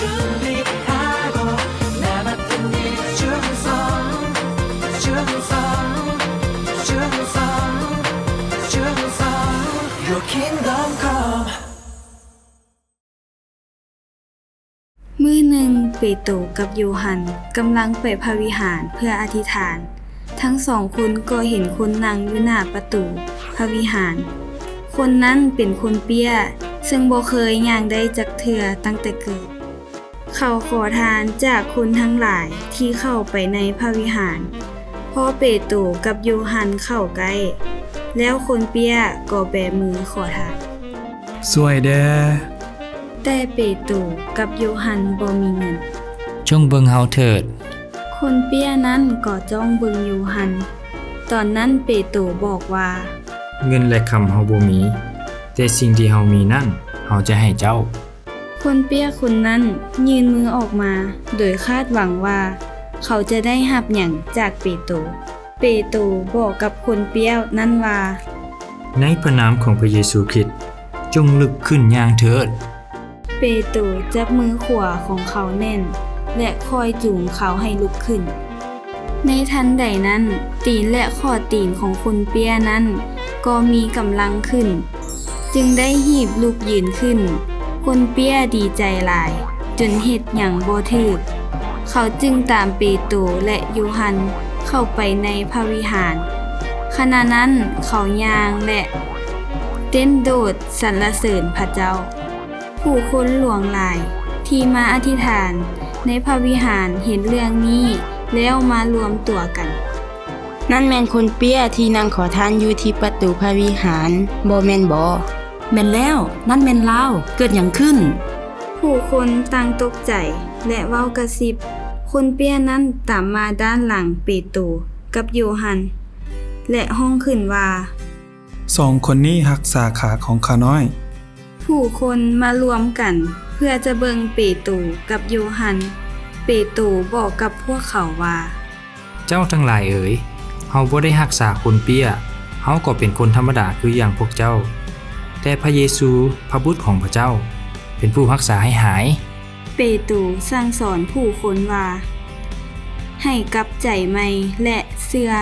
준비하고 나 맡은 일 충성 Your kingdom come มื้อหนึ่งเปโตรกับโยฮันกำลังไปพระวิหารเพื่ออธิษฐานทั้งสองคนก็เห็นคนนั่งอยู่หน้าประตูพระวิหารคนนั้นเป็นคนเปี้ยซึ่งบ่เคยย่างได้จักเทื่อตั้งแต่เกิดเขาขอทานจากคนทั้งหลายที่เข้าไปในพระวิหารพอเปโตรกับโยฮันเข้าใกล้แล้วคนเปี้ยก็แบมือขอทานสวยเด้อแต่เปโตรกับโยฮันบ่มีเงินจงเบิ่งเฮาเถิดคนเปี้ยนั้นก็จ้องเบิ่งโยฮันตอนนั้นเปโตรบอกว่าเงินและคำเฮาบ่มีแต่สิ่งที่เฮามีนั่นเฮาจะให้เจ้าคนเปี้ยคนนั้นยื่นมือออกมาโดยคาดหวังว่าเขาจะได้รับหยังจากเปโตรบอกกับคนเปี้ยนั้นว่าในพระนามของพระเยซูคริสต์จงลุกขึ้นย่างเถิดเปโตรจับมือขวาของเขาแน่นและคอยจูงเขาให้ลุกขึ้นในทันใดนั้นตีนและข้อตีนของคนเปี้ยนั้นก็มีกำลังขึ้นจึงได้หีบลุกยืนขึ้นคนเปี้ยดีใจหลายจนเฮ็ดหยังบ่ถูกเขาจึงตามเปโตรและโยฮันเข้าไปในพระวิหารขณะนั้นเขาย่างและเต้นโดดสรรเสริญพระเจ้าผู้คนหลวงหลายที่มาอธิษฐานในพระวิหารเห็นเรื่องนี้แล้วมารวมตัวกันนั่นแม่นคนเปี้ยที่นั่งขอทานอยู่ที่ประตูพระวิหารบ่แม่นบ่แม่นแล้วนั่นแม่นลาวเกิดหยังขึ้นผู้คนต่างตกใจและเว้ากระซิบคนเปี้ยนั้นตามมาด้านหลังเปโตรกับโยฮันและห้องขึ้นว่าสองคนนี้หักษาขาของข้าน้อยผู้คนมารวมกันเพื่อจะเบิ่งเปโตรกับโยฮันเปโตรบอกกับพวกเขาว่าเจ้าทั้งหลายเอ๋ยเฮาบ่ได้รักษาคนเปี้ยเฮาก็เป็นคนธรรมดาคืออย่างพวกเจ้าแต่พระเยซูพระบุตรของพระเจ้าเป็นผู้รักษาให้หายเปโตรสั่งสอนผู้คนว่าให้กลับใจใหม่และเชื่อ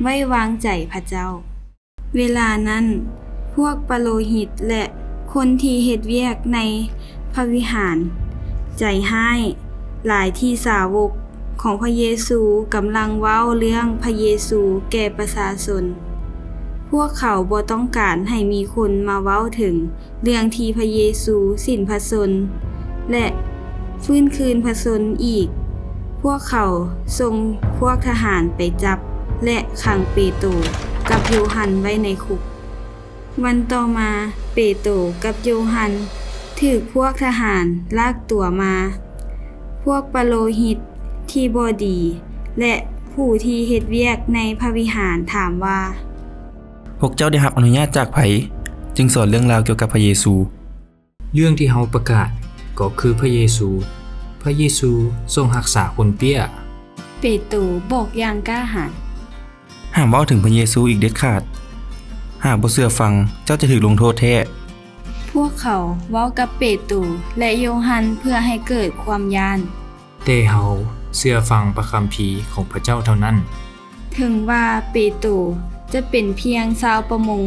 ไว้วางใจพระเจ้าเวลานั้นพวกปโลหิตและคนที่เฮ็ดเวียกในพระวิหารใจห้ายหลายที่สาวกของพระเยซูกำลังเว้าเรื่องพระเยซูแก่ประชาชนพวกเขาบ่ต้องการให้มีคนมาเว้าถึงเรื่องที่พระเยซูสิ้นพระชนม์และฟื้นคืนพระชนม์อีกพวกเขาส่งพวกทหารไปจับและขังเปโตรกับโยฮันไว้ในคุกวันต่อมาเปโตรกับโยฮันถูกพวกทหารลากตัวมาพวกปโลหิตที่บ่ดีและผู้ที่เฮ็ดเวียกในพระวิหารถามว่าพวกเจ้าได้รับอนุญาตจากไผจึงสอนเรื่องราวเกี่ยวกับพระเยซูเรื่องที่เฮาประกาศก็คือพระเยซูทรงรักษาคนเปี้ยเปโตรบอกอย่างกล้าหาญห้ามเว้าถึงพระเยซูอีกเด็ดขาดหากบ่เชื่อฟังเจ้าจะถูกลงโทษแท้พวกเขาเว้ากับเปโตรและโยฮันเพื่อให้เกิดความย้านแต่เฮาเชื่อฟังพระคัมภีร์ของพระเจ้าเท่านั้นถึงว่าเปโตรจะเป็นเพียงชาวประมง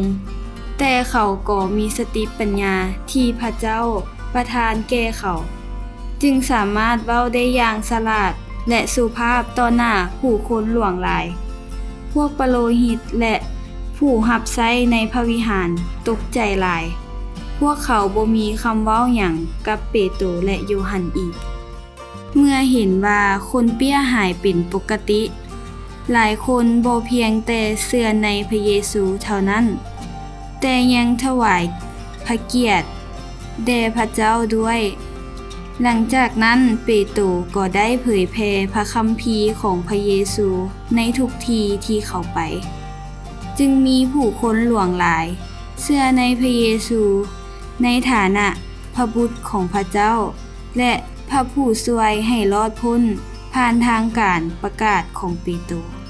แต่เขาก็มีสติปัญญาที่พระเจ้าประทานแก่เขาจึงสามารถเว้าได้อย่างฉลาดและสุภาพต่อหน้าผู้คนหลวงหลายพวกปโลหิตและผู้รับใช้ในพระวิหารตกใจหลายพวกเขาบ่มีคำเว้าหยังกับเปโตรและโยฮันอีกเมื่อเห็นว่าคนเปี้ยหายเป็นปกติหลายคนบ่เพียงแต่เชื่อในพระเยซูเท่านั้นแต่ยังถวายพระเกียรติแด่พระเจ้าด้วยหลังจากนั้นเปโตรก็ได้เผยแพร่พระคัมภีร์ของพระเยซูในทุกที่ที่เขาไปจึงมีผู้คนหลวงหลายเชื่อในพระเยซูในฐานะพระบุตรของพระเจ้าและพระผู้ช่วยให้รอดพ้นผ่านทางการประกาศของเปโตร